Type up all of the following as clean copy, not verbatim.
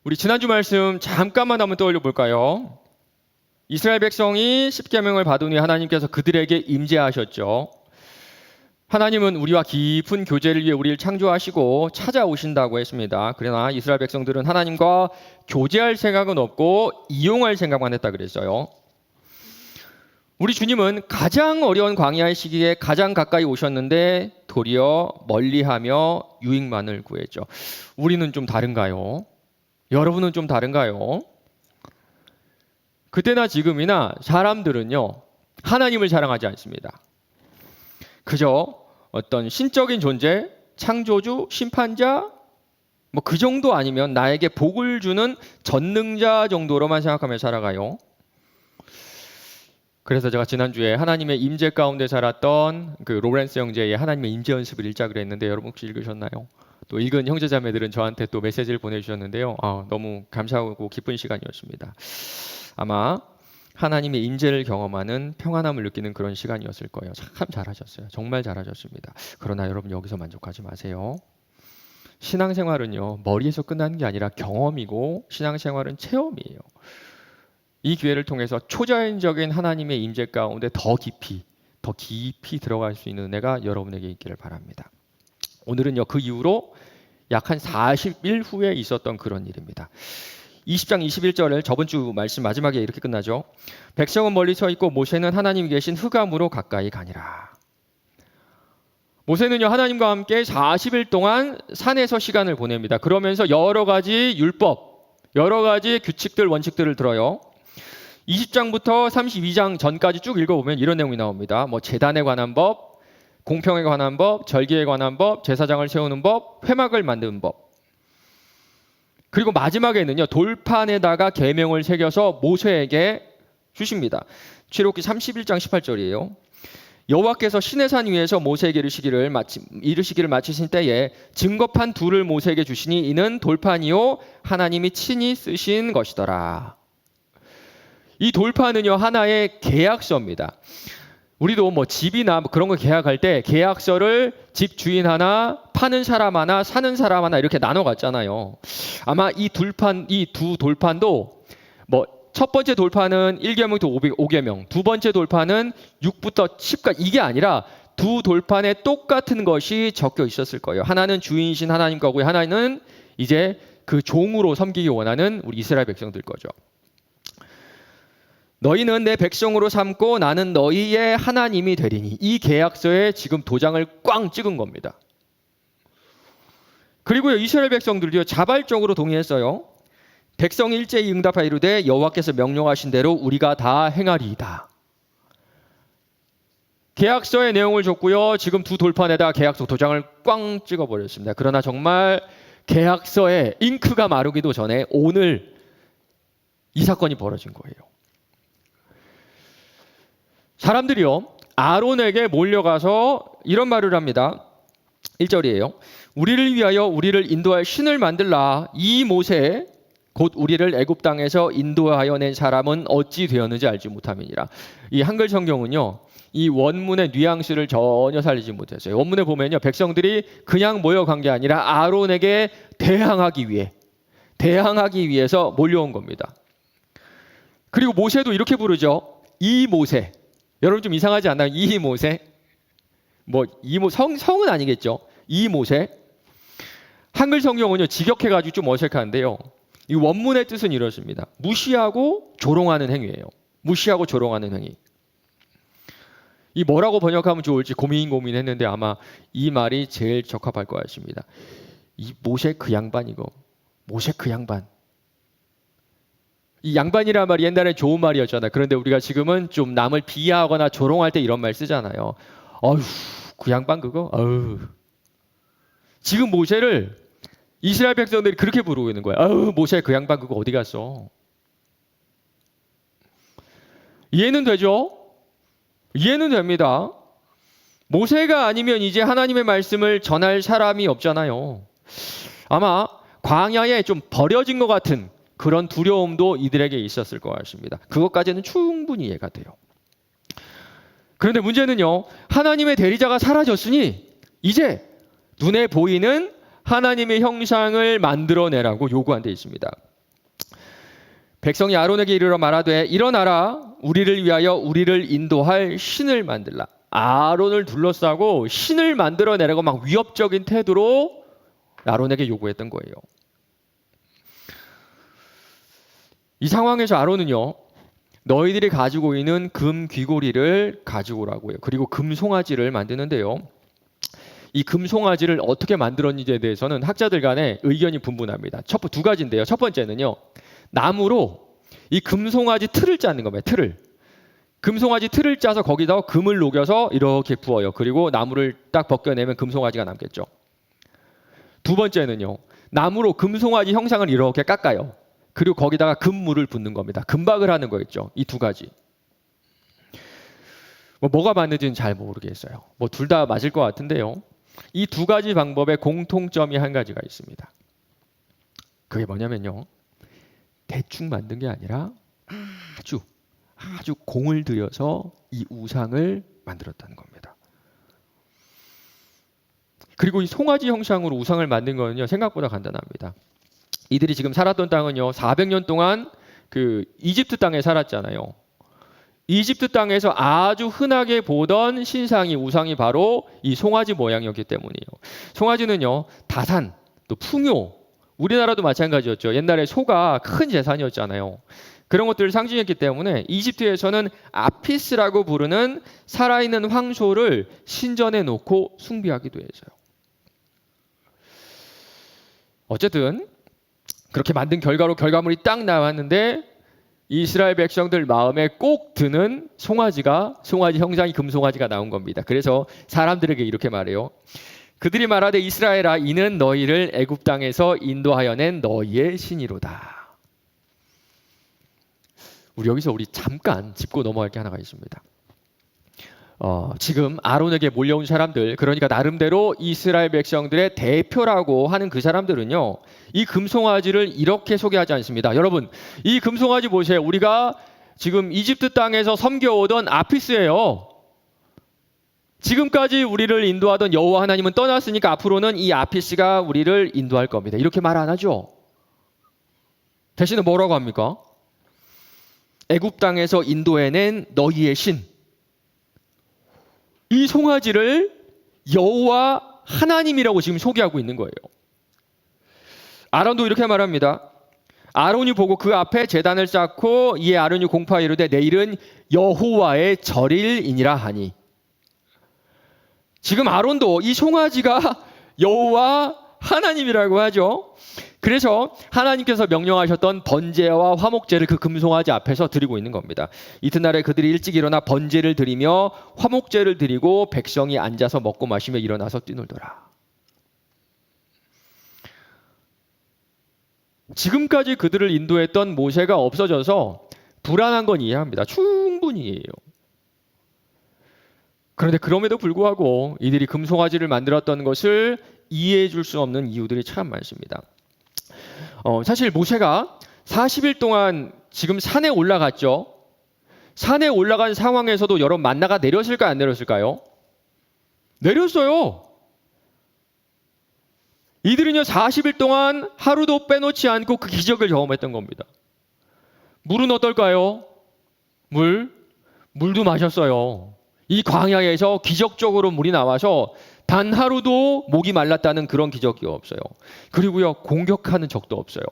우리 지난주 말씀 잠깐만 한번 떠올려 볼까요? 이스라엘 백성이 십계명을 받은 후에 하나님께서 그들에게 임재하셨죠. 하나님은 우리와 깊은 교제를 위해 우리를 창조하시고 찾아오신다고 했습니다. 그러나 이스라엘 백성들은 하나님과 교제할 생각은 없고 이용할 생각만 했다 그랬어요. 우리 주님은 가장 어려운 광야의 시기에 가장 가까이 오셨는데 도리어 멀리하며 유익만을 구했죠. 우리는 좀 다른가요? 여러분은 좀 다른가요? 그때나 지금이나 사람들은요, 하나님을 사랑하지 않습니다. 그저 어떤 신적인 존재, 창조주, 심판자, 뭐 그 정도 아니면 나에게 복을 주는 전능자 정도로만 생각하며 살아가요. 그래서 제가 지난주에 하나님의 임재 가운데 살았던 그 로렌스 형제의 하나님의 임재 연습을 읽자 그랬는데 여러분 혹시 읽으셨나요? 또 읽은 형제자매들은 저한테 또 메시지를 보내주셨는데요. 너무 감사하고 기쁜 시간이었습니다. 아마 하나님의 임재를 경험하는 평안함을 느끼는 그런 시간이었을 거예요. 참 잘하셨어요. 정말 잘하셨습니다. 그러나 여러분 여기서 만족하지 마세요. 신앙생활은요, 머리에서 끝나는 게 아니라 경험이고 신앙생활은 체험이에요. 이 기회를 통해서 초자연적인 하나님의 임재 가운데 더 깊이 들어갈 수 있는 은혜가 여러분에게 있기를 바랍니다. 오늘은요, 그 이후로 약 한 40일 후에 있었던 그런 일입니다. 20장 21절을 저번 주 말씀 마지막에 이렇게 끝나죠. 백성은 멀리 서 있고 모세는 하나님이 계신 흑암으로 가까이 가니라. 모세는요, 하나님과 함께 40일 동안 산에서 시간을 보냅니다. 그러면서 여러 가지 율법, 여러 가지 규칙들, 원칙들을 들어요. 20장부터 32장 전까지 쭉 읽어보면 이런 내용이 나옵니다. 제단에 관한 법, 공평에 관한 법, 절기에 관한 법, 제사장을 세우는 법, 회막을 만드는 법. 그리고 마지막에는요, 돌판에다가 계명을 새겨서 모세에게 주십니다. 출애굽기 31장 18절이에요. 여호와께서 시내산 위에서 모세에게 이르시기를 마치신 때에 증거판 둘을 모세에게 주시니 이는 돌판이요 하나님이 친히 쓰신 것이더라. 이 돌판은요, 하나의 계약서입니다. 우리도 집이나 그런 거 계약할 때 계약서를 집 주인 하나, 파는 사람 하나, 사는 사람 하나 이렇게 나눠 갔잖아요. 아마 이 두 돌판도 첫 번째 돌판은 1계명부터 5계명, 두 번째 돌판은 6부터 10까지 이게 아니라 두 돌판에 똑같은 것이 적혀 있었을 거예요. 하나는 주인이신 하나님 거고요. 하나는 이제 그 종으로 섬기기 원하는 우리 이스라엘 백성들 거죠. 너희는 내 백성으로 삼고 나는 너희의 하나님이 되리니. 이 계약서에 지금 도장을 꽝 찍은 겁니다. 그리고요, 이스라엘 백성들도요, 자발적으로 동의했어요. 백성이 일제히 응답하여 이르되 여호와께서 명령하신 대로 우리가 다 행하리이다. 계약서의 내용을 줬고요, 지금 두 돌판에다 계약서 도장을 꽝 찍어버렸습니다. 그러나 정말 계약서에 잉크가 마르기도 전에 오늘 이 사건이 벌어진 거예요. 사람들이요, 아론에게 몰려가서 이런 말을 합니다. 1절이에요. 우리를 위하여 우리를 인도할 신을 만들라. 이 모세 곧 우리를 애굽 땅에서 인도하여 낸 사람은 어찌 되었는지 알지 못함이니라. 이 한글 성경은요, 이 원문의 뉘앙스를 전혀 살리지 못했어요. 원문에 보면요, 백성들이 그냥 모여간 게 아니라 아론에게 대항하기 위해서 몰려온 겁니다. 그리고 모세도 이렇게 부르죠. 이 모세. 여러분 좀 이상하지 않나요? 이 모세. 성은 아니겠죠. 이 모세. 한글 성경은요, 직역해가지고 좀 어색한데요. 이 원문의 뜻은 이렇습니다. 무시하고 조롱하는 행위예요. 무시하고 조롱하는 행위. 이 뭐라고 번역하면 좋을지 고민했는데 아마 이 말이 제일 적합할 것 같습니다. 이 모세 그 양반 이거. 모세 그 양반. 이 양반이라는 말이 옛날에 좋은 말이었잖아요. 그런데 우리가 지금은 좀 남을 비하하거나 조롱할 때 이런 말 쓰잖아요. 어휴, 그 양반 그거? 어휴. 지금 모세를 이스라엘 백성들이 그렇게 부르고 있는 거예요. 어휴, 모세 그 양반 그거 어디 갔어? 이해는 되죠? 이해는 됩니다. 모세가 아니면 이제 하나님의 말씀을 전할 사람이 없잖아요. 아마 광야에 좀 버려진 것 같은 그런 두려움도 이들에게 있었을 것 같습니다. 그것까지는 충분히 이해가 돼요. 그런데 문제는요, 하나님의 대리자가 사라졌으니 이제 눈에 보이는 하나님의 형상을 만들어내라고 요구한 데 있습니다. 백성이 아론에게 이르러 말하되 일어나라 우리를 위하여 우리를 인도할 신을 만들라. 아론을 둘러싸고 신을 만들어내라고 막 위협적인 태도로 아론에게 요구했던 거예요. 이 상황에서 아론은요, 너희들이 가지고 있는 금 귀고리를 가지고 오라고요. 그리고 금 송아지를 만드는데요. 이 금 송아지를 어떻게 만들었는지에 대해서는 학자들 간에 의견이 분분합니다. 두 가지인데요. 첫 번째는요, 나무로 이 금송아지 틀을 짜는 겁니다. 틀을. 금송아지 틀을 짜서 거기다 금을 녹여서 이렇게 부어요. 그리고 나무를 딱 벗겨내면 금송아지가 남겠죠. 두 번째는요, 나무로 금송아지 형상을 이렇게 깎아요. 그리고 거기다가 금물을 붓는 겁니다. 금박을 하는 거였죠. 이 두 가지. 뭐가 맞는지는 잘 모르겠어요. 둘 다 맞을 것 같은데요. 이 두 가지 방법의 공통점이 한 가지가 있습니다. 그게 뭐냐면요, 대충 만든 게 아니라 아주 공을 들여서 이 우상을 만들었다는 겁니다. 그리고 이 송아지 형상으로 우상을 만든 거는요, 생각보다 간단합니다. 이들이 지금 살았던 땅은요, 400년 동안 그 이집트 땅에 살았잖아요. 이집트 땅에서 아주 흔하게 보던 신상이, 우상이 바로 이 송아지 모양이었기 때문이에요. 송아지는요, 다산, 또 풍요, 우리나라도 마찬가지였죠. 옛날에 소가 큰 재산이었잖아요. 그런 것들을 상징했기 때문에 이집트에서는 아피스라고 부르는 살아있는 황소를 신전에 놓고 숭배하기도 했어요. 어쨌든 그렇게 만든 결과로 결과물이 딱 나왔는데 이스라엘 백성들 마음에 꼭 드는 송아지 형상이 금송아지가 나온 겁니다. 그래서 사람들에게 이렇게 말해요. 그들이 말하되 이스라엘아, 이는 너희를 애굽 땅에서 인도하여 낸 너희의 신이로다. 우리 잠깐 짚고 넘어갈 게 하나가 있습니다. 지금 아론에게 몰려온 사람들, 그러니까 나름대로 이스라엘 백성들의 대표라고 하는 그 사람들은요, 이 금송아지를 이렇게 소개하지 않습니다. 여러분, 이 금송아지 보세요. 우리가 지금 이집트 땅에서 섬겨오던 아피스예요. 지금까지 우리를 인도하던 여호와 하나님은 떠났으니까 앞으로는 이 아피스가 우리를 인도할 겁니다. 이렇게 말 안 하죠. 대신에 뭐라고 합니까? 애굽 땅에서 인도해낸 너희의 신. 이 송아지를 여호와 하나님이라고 지금 소개하고 있는 거예요. 아론도 이렇게 말합니다. 아론이 보고 그 앞에 제단을 쌓고 이에 아론이 공파하여 이르되 내일은 여호와의 절일이니라 하니. 지금 아론도 이 송아지가 여호와 하나님이라고 하죠. 그래서 하나님께서 명령하셨던 번제와 화목제를 그 금송아지 앞에서 드리고 있는 겁니다. 이튿날에 그들이 일찍 일어나 번제를 드리며 화목제를 드리고 백성이 앉아서 먹고 마시며 일어나서 뛰놀더라. 지금까지 그들을 인도했던 모세가 없어져서 불안한 건 이해합니다. 충분히 이해해요. 그런데 그럼에도 불구하고 이들이 금송아지를 만들었던 것을 이해해 줄 수 없는 이유들이 참 많습니다. 사실 모세가 40일 동안 지금 산에 올라갔죠. 산에 올라간 상황에서도 여러분 만나가 내렸을까요? 안 내렸을까요? 내렸어요. 이들은요 40일 동안 하루도 빼놓지 않고 그 기적을 경험했던 겁니다. 물은 어떨까요? 물도 마셨어요. 이 광야에서 기적적으로 물이 나와서 단 하루도 목이 말랐다는 그런 기적이 없어요. 그리고요 공격하는 적도 없어요.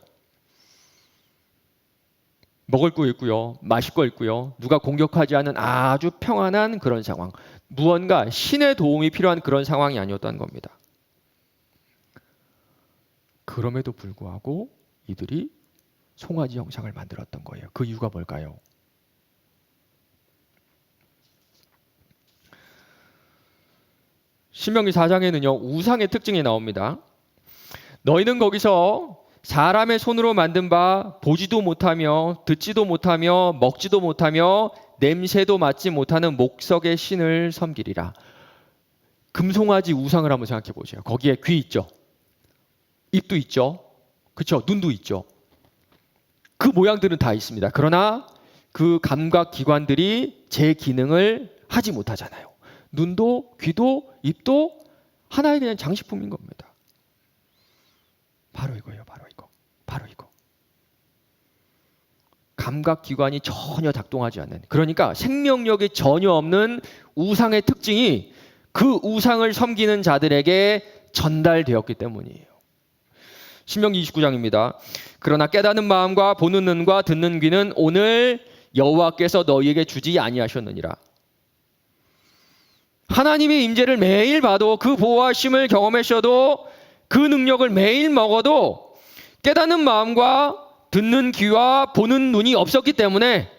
먹을 거 있고요, 마실 거 있고요, 누가 공격하지 않은 아주 평안한 그런 상황. 무언가 신의 도움이 필요한 그런 상황이 아니었다는 겁니다. 그럼에도 불구하고 이들이 송아지 형상을 만들었던 거예요. 그 이유가 뭘까요? 신명기 4장에는요 우상의 특징이 나옵니다. 너희는 거기서 사람의 손으로 만든 바 보지도 못하며 듣지도 못하며 먹지도 못하며 냄새도 맡지 못하는 목석의 신을 섬기리라. 금송아지 우상을 한번 생각해 보세요. 거기에 귀 있죠, 입도 있죠, 그렇죠, 눈도 있죠. 그 모양들은 다 있습니다. 그러나 그 감각 기관들이 제 기능을 하지 못하잖아요. 눈도 귀도 입도 하나의 그냥 장식품인 겁니다. 바로 이거예요. 바로 이거. 감각기관이 전혀 작동하지 않는, 그러니까 생명력이 전혀 없는 우상의 특징이 그 우상을 섬기는 자들에게 전달되었기 때문이에요. 신명기 29장입니다. 그러나 깨닫는 마음과 보는 눈과 듣는 귀는 오늘 여호와께서 너희에게 주지 아니하셨느니라. 하나님의 임재를 매일 봐도, 그 보호하심을 경험하셔도, 그 능력을 매일 먹어도 깨닫는 마음과 듣는 귀와 보는 눈이 없었기 때문에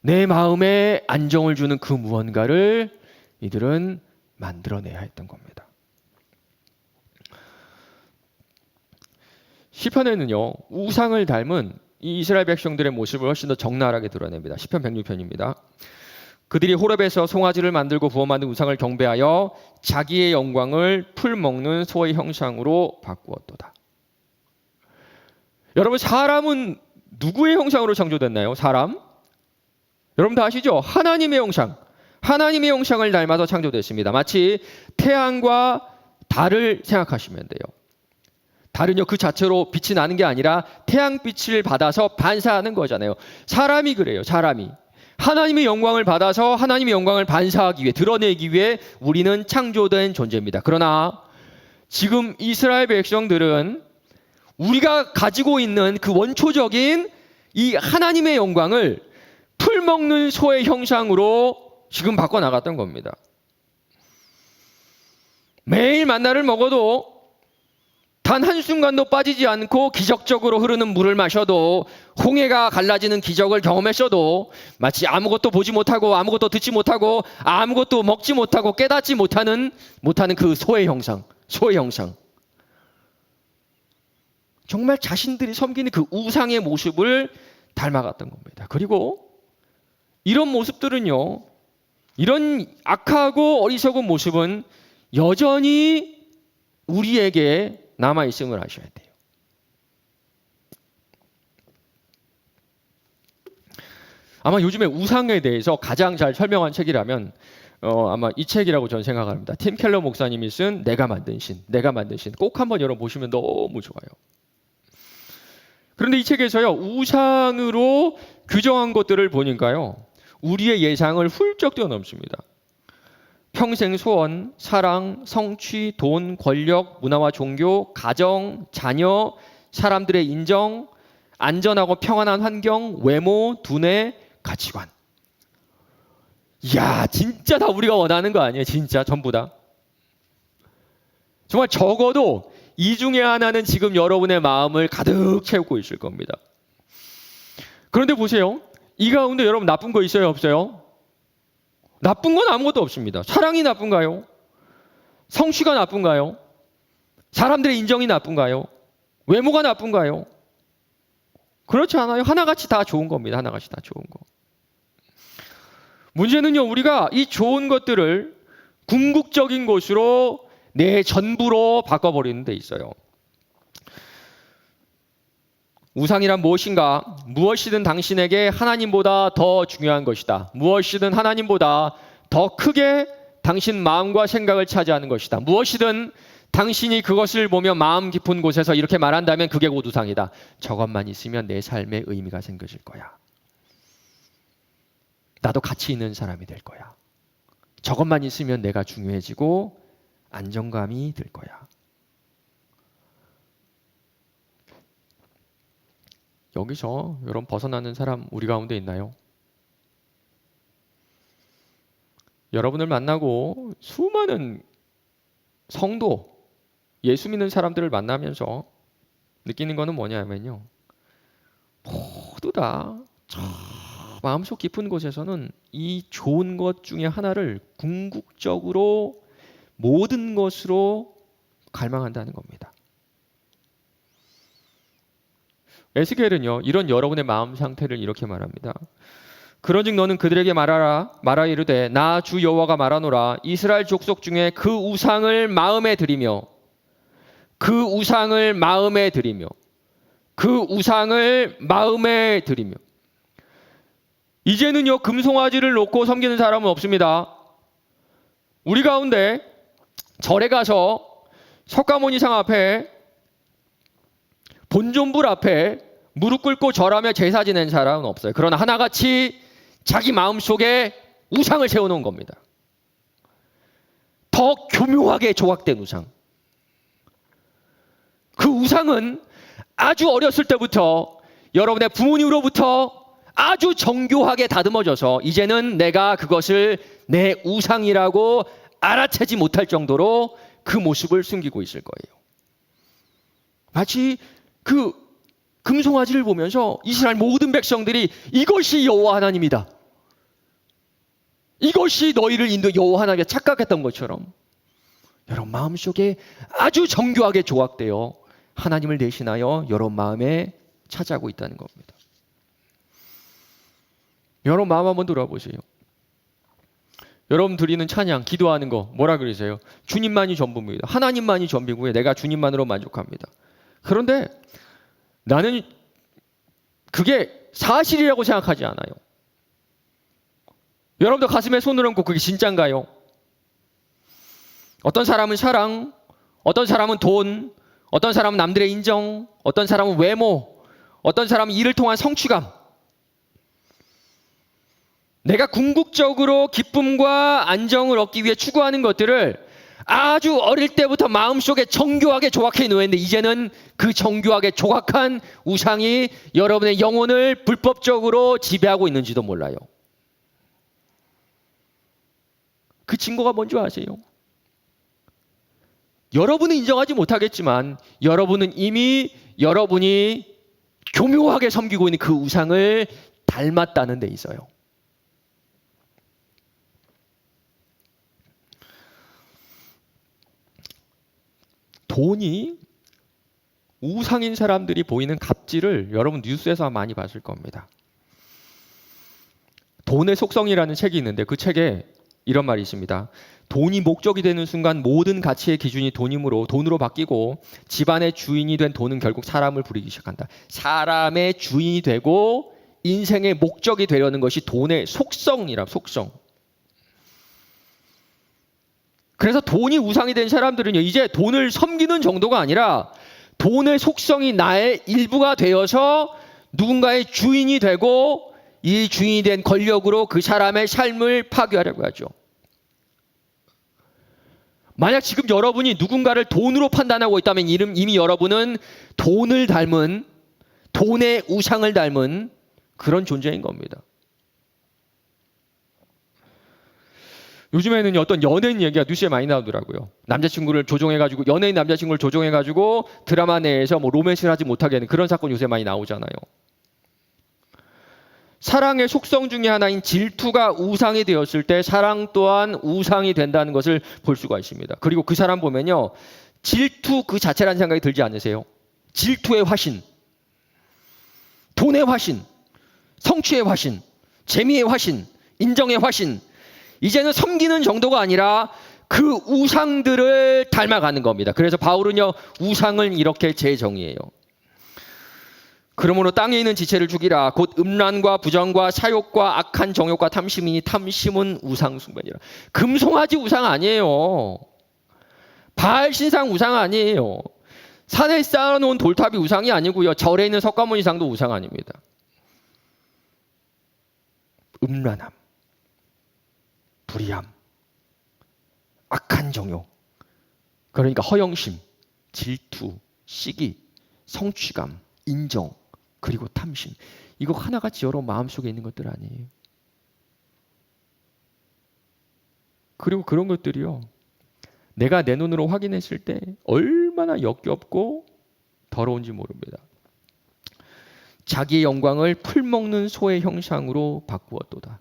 내 마음에 안정을 주는 그 무언가를 이들은 만들어내야 했던 겁니다. 시편에는요, 우상을 닮은 이 이스라엘 백성들의 모습을 훨씬 더 적나라하게 드러냅니다. 시편 106편입니다. 그들이 호렙에서 송아지를 만들고 부어 만든 우상을 경배하여 자기의 영광을 풀 먹는 소의 형상으로 바꾸었도다. 여러분, 사람은 누구의 형상으로 창조됐나요? 사람? 여러분 다 아시죠? 하나님의 형상. 하나님의 형상을 닮아서 창조됐습니다. 마치 태양과 달을 생각하시면 돼요. 달은요, 그 자체로 빛이 나는 게 아니라 태양빛을 받아서 반사하는 거잖아요. 사람이 그래요. 사람이 하나님의 영광을 받아서 하나님의 영광을 반사하기 위해, 드러내기 위해 우리는 창조된 존재입니다. 그러나 지금 이스라엘 백성들은 우리가 가지고 있는 그 원초적인 이 하나님의 영광을 풀먹는 소의 형상으로 지금 바꿔나갔던 겁니다. 매일 만나를 먹어도 단 한순간도 빠지지 않고 기적적으로 흐르는 물을 마셔도, 홍해가 갈라지는 기적을 경험했어도 마치 아무것도 보지 못하고 아무것도 듣지 못하고 아무것도 먹지 못하고 깨닫지 못하는 그 소의 형상. 정말 자신들이 섬기는 그 우상의 모습을 닮아갔던 겁니다. 그리고 이런 모습들은요, 이런 악하고 어리석은 모습은 여전히 우리에게 남아있음을 아셔야 돼요. 아마 요즘에 우상에 대해서 가장 잘 설명한 책이라면 아마 이 책이라고 저는 생각합니다. 팀 켈러 목사님이 쓴 내가 만든 신. 꼭 한번 여러분 보시면 너무 좋아요. 그런데 이 책에서요, 우상으로 규정한 것들을 보니까요, 우리의 예상을 훌쩍 뛰어넘습니다. 평생 소원, 사랑, 성취, 돈, 권력, 문화와 종교, 가정, 자녀, 사람들의 인정, 안전하고 평안한 환경, 외모, 두뇌, 가치관. 이야, 진짜 다 우리가 원하는 거 아니에요? 진짜 전부 다. 정말 적어도 이 중에 하나는 지금 여러분의 마음을 가득 채우고 있을 겁니다. 그런데 보세요. 이 가운데 여러분 나쁜 거 있어요? 없어요? 나쁜 건 아무것도 없습니다. 사랑이 나쁜가요? 성취가 나쁜가요? 사람들의 인정이 나쁜가요? 외모가 나쁜가요? 그렇지 않아요. 하나같이 다 좋은 겁니다. 하나같이 다 좋은 거. 문제는요, 우리가 이 좋은 것들을 궁극적인 것으로 내 전부로 바꿔버리는 데 있어요. 우상이란 무엇인가? 무엇이든 당신에게 하나님보다 더 중요한 것이다. 무엇이든 하나님보다 더 크게 당신 마음과 생각을 차지하는 것이다. 무엇이든 당신이 그것을 보며 마음 깊은 곳에서 이렇게 말한다면 그게 곧 우상이다. 저것만 있으면 내 삶에 의미가 생겨질 거야. 나도 가치 있는 사람이 될 거야. 저것만 있으면 내가 중요해지고 안정감이 들 거야. 여기서 여러분 벗어나는 사람 우리 가운데 있나요? 여러분을 만나고 수많은 성도, 예수 믿는 사람들을 만나면서 느끼는 거는 뭐냐면요, 모두 다 저 마음속 깊은 곳에서는 이 좋은 것 중에 하나를 궁극적으로 모든 것으로 갈망한다는 겁니다. 에스겔은요, 이런 여러분의 마음 상태를 이렇게 말합니다. 그런즉 너는 그들에게 말하 이르되 나 주 여호와가 말하노라. 이스라엘 족속 중에 그 우상을 마음에 들이며 이제는요, 금송아지를 놓고 섬기는 사람은 없습니다. 우리 가운데 절에 가서 석가모니상 앞에, 본존불 앞에 무릎 꿇고 절하며 제사 지낸 사람은 없어요. 그러나 하나같이 자기 마음속에 우상을 세워놓은 겁니다. 더 교묘하게 조각된 우상. 그 우상은 아주 어렸을 때부터 여러분의 부모님으로부터 아주 정교하게 다듬어져서 이제는 내가 그것을 내 우상이라고 알아채지 못할 정도로 그 모습을 숨기고 있을 거예요. 마치 그 금송아지를 보면서 이스라엘 모든 백성들이 이것이 여호와 하나님이다, 이것이 너희를 인도 여호와 하나님께 착각했던 것처럼 여러분 마음속에 아주 정교하게 조각되어 하나님을 대신하여 여러분 마음에 차지하고 있다는 겁니다. 여러분 마음 한번 돌아보세요. 여러분 드리는 찬양, 기도하는 거 뭐라 그러세요? 주님만이 전부입니다. 하나님만이 전부고요. 내가 주님만으로 만족합니다. 그런데 나는 그게 사실이라고 생각하지 않아요. 여러분도 가슴에 손을 얹고 그게 진짠가요? 어떤 사람은 사랑, 어떤 사람은 돈, 어떤 사람은 남들의 인정, 어떤 사람은 외모, 어떤 사람은 일을 통한 성취감. 내가 궁극적으로 기쁨과 안정을 얻기 위해 추구하는 것들을 아주 어릴 때부터 마음속에 정교하게 조각해 놓았는데 이제는 그 정교하게 조각한 우상이 여러분의 영혼을 불법적으로 지배하고 있는지도 몰라요. 그 증거가 뭔지 아세요? 여러분은 인정하지 못하겠지만 여러분은 이미 여러분이 교묘하게 섬기고 있는 그 우상을 닮았다는 데 있어요. 돈이 우상인 사람들이 보이는 갑질을 여러분 뉴스에서 많이 봤을 겁니다. 돈의 속성이라는 책이 있는데 그 책에 이런 말이 있습니다. 돈이 목적이 되는 순간 모든 가치의 기준이 돈으로 바뀌고 집안의 주인이 된 돈은 결국 사람을 부리기 시작한다. 사람의 주인이 되고 인생의 목적이 되려는 것이 돈의 속성이라, 속성. 그래서 돈이 우상이 된 사람들은요, 이제 돈을 섬기는 정도가 아니라 돈의 속성이 나의 일부가 되어서 누군가의 주인이 되고 이 주인이 된 권력으로 그 사람의 삶을 파괴하려고 하죠. 만약 지금 여러분이 누군가를 돈으로 판단하고 있다면 이미 여러분은 돈을 닮은, 돈의 우상을 닮은 그런 존재인 겁니다. 요즘에는 어떤 연예인 얘기가 뉴스에 많이 나오더라고요. 남자친구를 조종해가지고, 연예인 남자친구를 조종해가지고 드라마 내에서 뭐 로맨스를 하지 못하게 하는 그런 사건 요새 많이 나오잖아요. 사랑의 속성 중에 하나인 질투가 우상이 되었을 때 사랑 또한 우상이 된다는 것을 볼 수가 있습니다. 그리고 그 사람 보면요, 질투 그 자체라는 생각이 들지 않으세요? 질투의 화신, 돈의 화신, 성취의 화신, 재미의 화신, 인정의 화신, 이제는 섬기는 정도가 아니라 그 우상들을 닮아가는 겁니다. 그래서 바울은요, 우상을 이렇게 재정의해요. 그러므로 땅에 있는 지체를 죽이라. 곧 음란과 부정과 사욕과 악한 정욕과 탐심이니 탐심은 우상 숭배니라. 금송아지 우상 아니에요. 바알 신상 우상 아니에요. 산에 쌓아놓은 돌탑이 우상이 아니고요. 절에 있는 석가모니 이상도 우상 아닙니다. 음란함, 불의함, 악한 정욕, 그러니까 허영심, 질투, 시기, 성취감, 인정, 그리고 탐심. 이거 하나같이 여러 마음속에 있는 것들 아니에요. 그리고 그런 것들이요, 내가 내 눈으로 확인했을 때 얼마나 역겹고 더러운지 모릅니다. 자기의 영광을 풀먹는 소의 형상으로 바꾸었도다.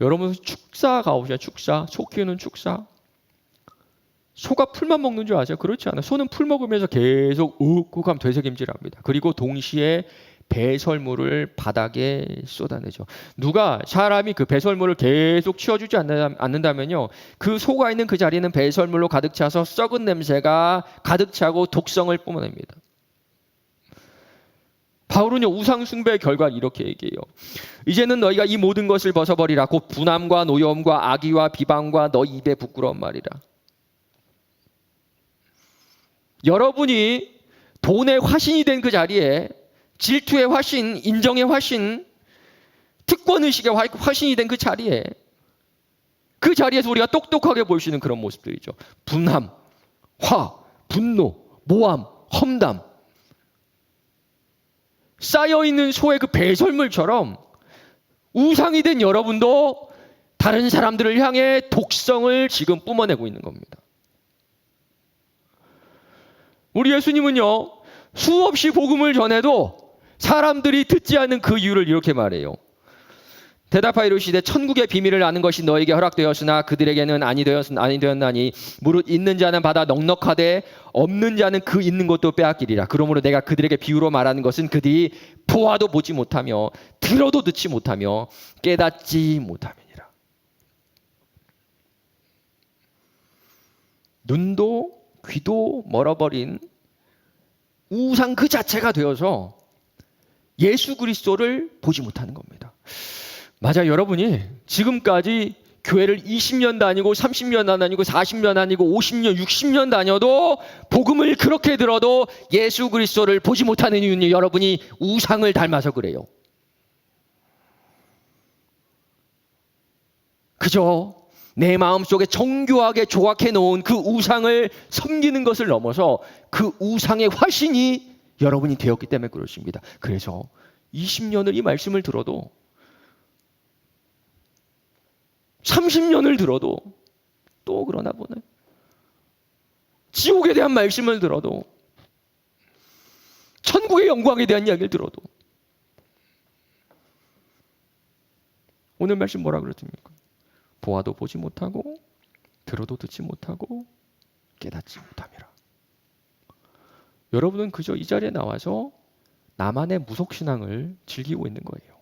여러분 축사 가보세요. 축사, 소 키우는 축사. 소가 풀만 먹는 줄 아세요? 그렇지 않아요. 소는 풀 먹으면서 계속 욱욱하면 되새김질합니다. 그리고 동시에 배설물을 바닥에 쏟아내죠. 누가 사람이 그 배설물을 계속 치워주지 않는다면요, 그 소가 있는 그 자리는 배설물로 가득 차서 썩은 냄새가 가득 차고 독성을 뿜어냅니다. 바울은요, 우상 숭배의 결과를 이렇게 얘기해요. 이제는 너희가 이 모든 것을 벗어버리라. 곧 분함과 노여움과 악의와 비방과 너 입에 부끄러운 말이라. 여러분이 돈의 화신이 된 그 자리에 질투의 화신, 인정의 화신, 특권의식의 화신이 된 그 자리에, 그 자리에서 우리가 똑똑하게 볼 수 있는 그런 모습들이죠. 분함, 화, 분노, 모함, 험담, 쌓여있는 소의 그 배설물처럼 우상이 된 여러분도 다른 사람들을 향해 독성을 지금 뿜어내고 있는 겁니다. 우리 예수님은요, 수없이 복음을 전해도 사람들이 듣지 않는 그 이유를 이렇게 말해요. 대답하여 이르시되 천국의 비밀을 아는 것이 너에게 허락되었으나 그들에게는 아니 되었나니 무릇 있는 자는 받아 넉넉하되 없는 자는 그 있는 것도 빼앗기리라. 그러므로 내가 그들에게 비유로 말하는 것은 그들이 보아도 보지 못하며 들어도 듣지 못하며 깨닫지 못함이니라. 눈도 귀도 멀어버린 우상 그 자체가 되어서 예수 그리스도를 보지 못하는 겁니다. 맞아, 여러분이 지금까지 교회를 20년 다니고 30년 다니고 40년 다니고 50년 60년 다녀도 복음을 그렇게 들어도 예수 그리스도를 보지 못하는 이유는 여러분이 우상을 닮아서 그래요. 그저 내 마음속에 정교하게 조각해 놓은 그 우상을 섬기는 것을 넘어서 그 우상의 화신이 여러분이 되었기 때문에 그렇습니다. 그래서 20년을 이 말씀을 들어도 30년을 들어도 또 그러나 보네. 지옥에 대한 말씀을 들어도, 천국의 영광에 대한 이야기를 들어도 오늘 말씀 뭐라 그랬습니까? 보아도 보지 못하고 들어도 듣지 못하고 깨닫지 못함이라. 여러분은 그저 이 자리에 나와서 나만의 무속신앙을 즐기고 있는 거예요.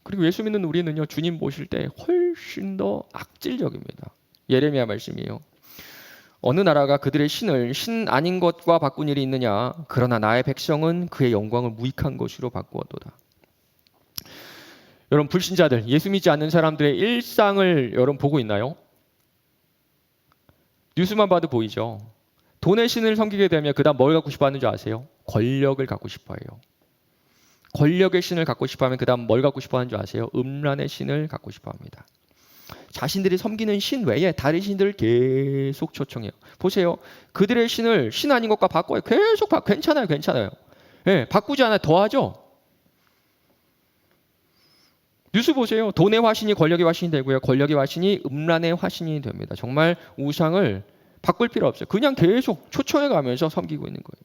그리고 예수 믿는 우리는요, 주님 보실 때 훨씬 더 악질적입니다. 예레미야 말씀이에요. 어느 나라가 그들의 신을 신 아닌 것과 바꾼 일이 있느냐? 그러나 나의 백성은 그의 영광을 무익한 것으로 바꾸었도다. 여러분, 불신자들, 예수 믿지 않는 사람들의 일상을 여러분 보고 있나요? 뉴스만 봐도 보이죠. 돈의 신을 섬기게 되면 그 다음 뭘 갖고 싶어 하는 줄 아세요? 권력을 갖고 싶어 해요. 권력의 신을 갖고 싶어 하면 그 다음 뭘 갖고 싶어 하는 줄 아세요? 음란의 신을 갖고 싶어 합니다. 자신들이 섬기는 신 외에 다른 신들을 계속 초청해요. 보세요. 그들의 신을 신 아닌 것과 바꿔요. 계속 괜찮아요. 네, 바꾸지 않아요. 더하죠. 뉴스 보세요. 돈의 화신이 권력의 화신이 되고요. 권력의 화신이 음란의 화신이 됩니다. 정말 우상을 바꿀 필요 없어요. 그냥 계속 초청해 가면서 섬기고 있는 거예요.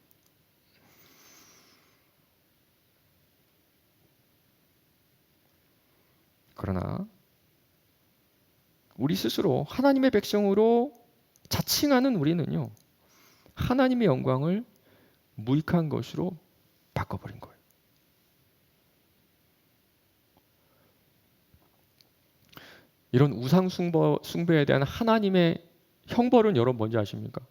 그러나 우리 스스로 하나님의 백성으로 자칭하는 우리는요, 하나님의 영광을 무익한 것으로 바꿔버린 거예요. 이런 우상 숭배에 대한 하나님의 형벌은 여러분 뭔지 아십니까?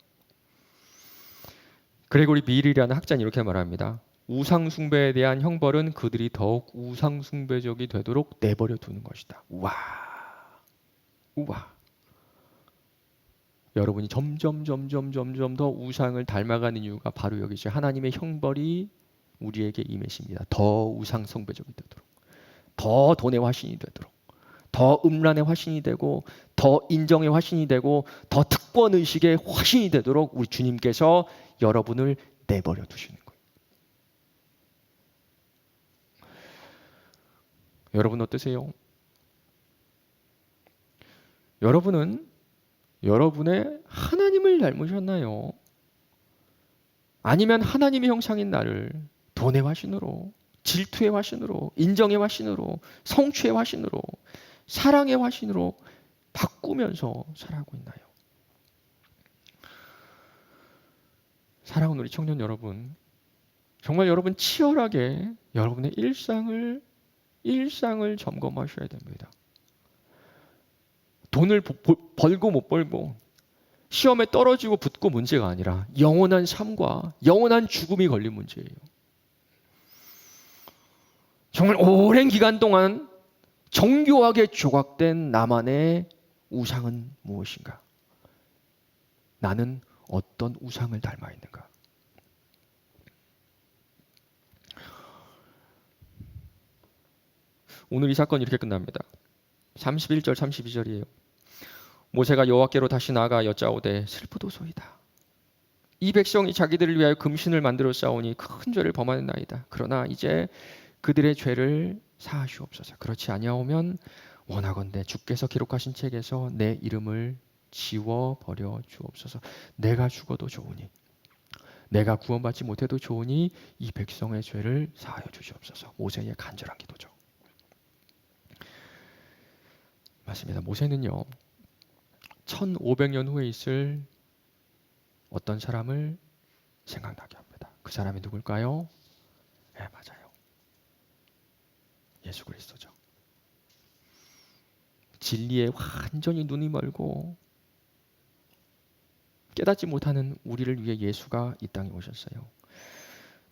그레고리 밀이라는 학자는 이렇게 말합니다. 우상 숭배에 대한 형벌은 그들이 더욱 우상 숭배적이 되도록 내버려 두는 것이다. 우와. 여러분이 점점 더 우상을 닮아가는 이유가 바로 여기죠. 하나님의 형벌이 우리에게 임하십니다. 더 우상 숭배적이 되도록, 더 돈의 화신이 되도록, 더 음란의 화신이 되고, 더 인정의 화신이 되고, 더 특권의식의 화신이 되도록 우리 주님께서 여러분을 내버려 두시는 거예요. 여러분 어떠세요? 여러분은 여러분의 하나님을 닮으셨나요? 아니면 하나님의 형상인 나를 돈의 화신으로, 질투의 화신으로, 인정의 화신으로, 성취의 화신으로, 사랑의 화신으로 바꾸면서 살아가고 있나요? 사랑하는 우리 청년 여러분, 정말 여러분 치열하게 여러분의 일상을 점검하셔야 됩니다. 돈을 벌고 못 벌고, 시험에 떨어지고 붙고 문제가 아니라 영원한 삶과 영원한 죽음이 걸린 문제예요. 정말 오랜 기간 동안 정교하게 조각된 나만의 우상은 무엇인가? 나는 어떤 우상을 닮아 있는가? 오늘 이 사건이 이렇게 끝납니다. 31절 32절이에요. 모세가 여호와께로 다시 나아가 여짜오되 슬프도소이다. 이 백성이 자기들을 위하여 금신을 만들어 싸우니 큰 죄를 범하였나이다. 그러나 이제 그들의 죄를 사하시옵소서. 그렇지 아니하오면 원하건대 주께서 기록하신 책에서 내 이름을 지워버려 주옵소서. 내가 죽어도 좋으니 내가 구원받지 못해도 좋으니 이 백성의 죄를 사하여 주시옵소서. 모세의 간절한 기도죠. 맞습니다. 모세는요 1500년 후에 있을 어떤 사람을 생각나게 합니다. 그 사람이 누굴까요? 네, 맞아요. 예수 그리스도죠. 진리에 완전히 눈이 멀고 깨닫지 못하는 우리를 위해 예수가 이 땅에 오셨어요.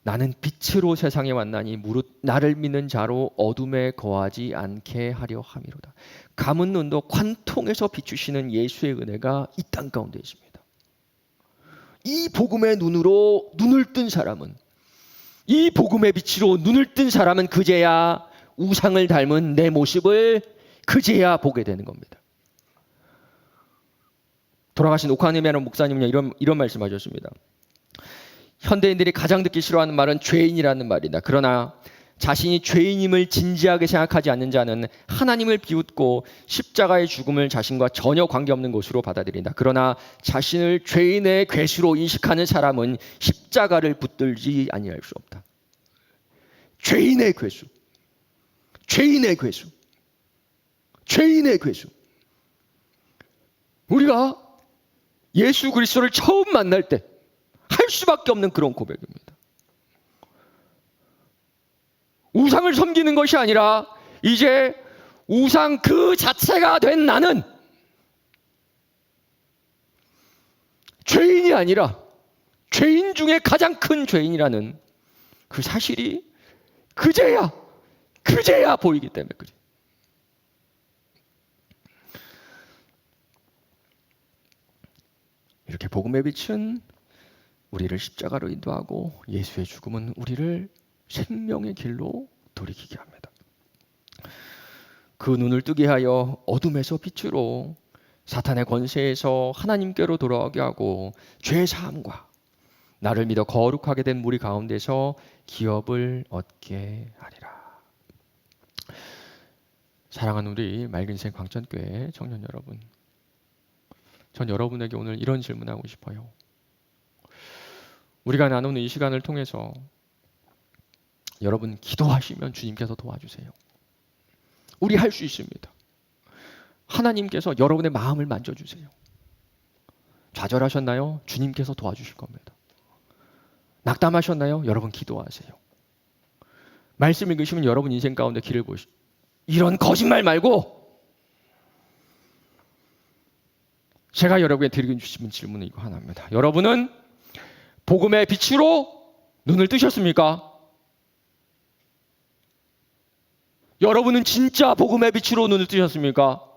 나는 빛으로 세상에 왔나니 무릇 나를 믿는 자로 어둠에 거하지 않게 하려 함이로다. 감은 눈도 관통해서 비추시는 예수의 은혜가 이 땅 가운데 있습니다. 이 복음의 눈으로 눈을 뜬 사람은, 이 복음의 빛으로 눈을 뜬 사람은 그제야 우상을 닮은 내 모습을 그제야 보게 되는 겁니다. 돌아가신 오카네미아는 목사님은 이런 말씀하셨습니다. 현대인들이 가장 듣기 싫어하는 말은 죄인이라는 말이다. 그러나 자신이 죄인임을 진지하게 생각하지 않는 자는 하나님을 비웃고 십자가의 죽음을 자신과 전혀 관계없는 것으로 받아들인다. 그러나 자신을 죄인의 괴수로 인식하는 사람은 십자가를 붙들지 아니할 수 없다. 죄인의 괴수, 죄인의 괴수, 죄인의 괴수. 우리가 예수 그리스도를 처음 만날 때 할 수밖에 없는 그런 고백입니다. 우상을 섬기는 것이 아니라 이제 우상 그 자체가 된 나는 죄인이 아니라 죄인 중에 가장 큰 죄인이라는 그 사실이 그제야 보이기 때문에 그래. 이렇게 복음의 빛은 우리를 십자가로 인도하고 예수의 죽음은 우리를 생명의 길로 돌이키게 합니다. 그 눈을 뜨게 하여 어둠에서 빛으로 사탄의 권세에서 하나님께로 돌아오게 하고 죄 사함과 나를 믿어 거룩하게 된 무리 가운데서 기업을 얻게 하리라. 사랑하는 우리 맑은생 광천교회 청년 여러분, 전 여러분에게 오늘 이런 질문하고 싶어요. 우리가 나누는 이 시간을 통해서 여러분 기도하시면 주님께서 도와주세요. 우리 할 수 있습니다. 하나님께서 여러분의 마음을 만져주세요. 좌절하셨나요? 주님께서 도와주실 겁니다. 낙담하셨나요? 여러분 기도하세요. 말씀 읽으시면 여러분 인생 가운데 길을 보시죠. 이런 거짓말 말고 제가 여러분에게 드리고 싶은 질문은 이거 하나입니다. 여러분은 복음의 빛으로 눈을 뜨셨습니까? 여러분은 진짜 복음의 빛으로 눈을 뜨셨습니까?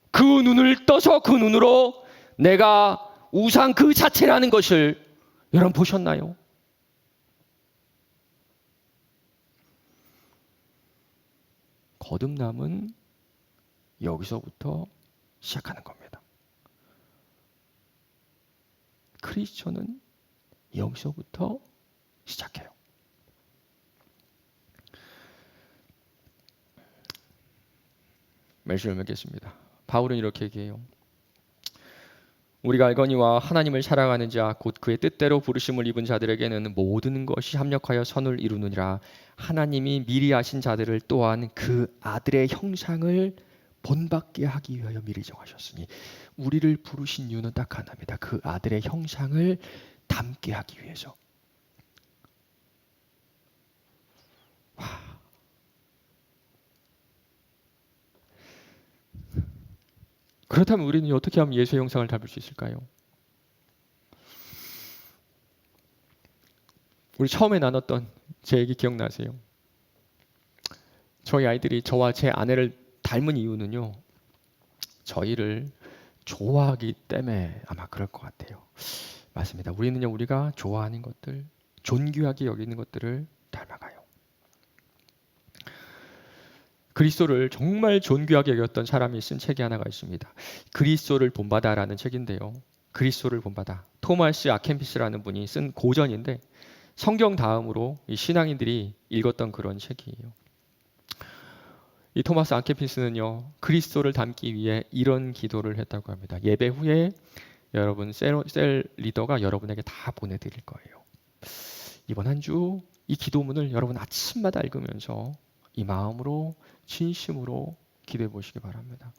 그 눈을 떠서 그 눈으로 내가 우상 그 자체라는 것을 여러분 보셨나요? 거듭남은 여기서부터 시작하는 겁니다. 크리스천은 여기서부터 시작해요. 말씀을 맺겠습니다. 바울은 이렇게 얘기해요. 우리가 알거니와 하나님을 사랑하는 자 곧 그의 뜻대로 부르심을 입은 자들에게는 모든 것이 합력하여 선을 이루느니라. 하나님이 미리 아신 자들을 또한 그 아들의 형상을 본받게 하기 위하여 미리 정하셨으니, 우리를 부르신 이유는 딱 하나입니다. 그 아들의 형상을 담게 하기 위해서. 와. 그렇다면 우리는 어떻게 하면 예수의 형상을 닮을 수 있을까요? 우리 처음에 나눴던 제 얘기 기억나세요? 저희 아이들이 저와 제 아내를 닮은 이유는요, 저희를 좋아하기 때문에 아마 그럴 것 같아요. 맞습니다. 우리는요, 우리가 좋아하는 것들, 존귀하게 여기는 것들을 닮아가요. 그리스도를 정말 존귀하게 여겼던 사람이 쓴 책이 하나가 있습니다. 그리스도를 본받아라는 책인데요. 그리스도를 본받아. 토마스 아켄피스라는 분이 쓴 고전인데 성경 다음으로 이 신앙인들이 읽었던 그런 책이에요. 이 토마스 아켄피스는요, 그리스도를 닮기 위해 이런 기도를 했다고 합니다. 예배 후에 여러분 셀 리더가 여러분에게 다 보내드릴 거예요. 이번 한 주 이 기도문을 여러분 아침마다 읽으면서 이 마음으로 진심으로 기도해 보시기 바랍니다.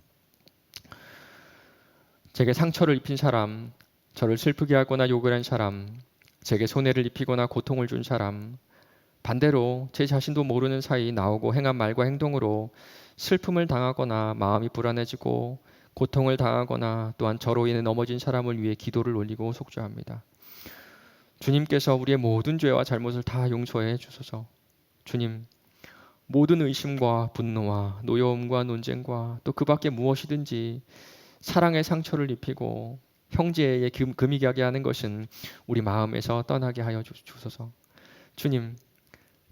제게 상처를 입힌 사람, 저를 슬프게 하거나 욕을 한 사람, 제게 손해를 입히거나 고통을 준 사람, 반대로 제 자신도 모르는 사이 나오고 행한 말과 행동으로 슬픔을 당하거나 마음이 불안해지고 고통을 당하거나 또한 저로 인해 넘어진 사람을 위해 기도를 올리고 속죄합니다. 주님께서 우리의 모든 죄와 잘못을 다 용서해 주소서. 주님, 모든 의심과 분노와 노여움과 논쟁과 또 그 밖에 무엇이든지 사랑의 상처를 입히고 형제에게 금이 가게 하는 것은 우리 마음에서 떠나게 하여 주소서. 주님,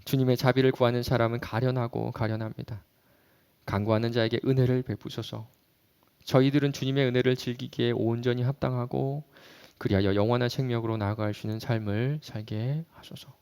주님의 자비를 구하는 사람은 가련하고 가련합니다. 간구하는 자에게 은혜를 베푸소서. 저희들은 주님의 은혜를 즐기기에 온전히 합당하고 그리하여 영원한 생명으로 나아갈 수 있는 삶을 살게 하소서.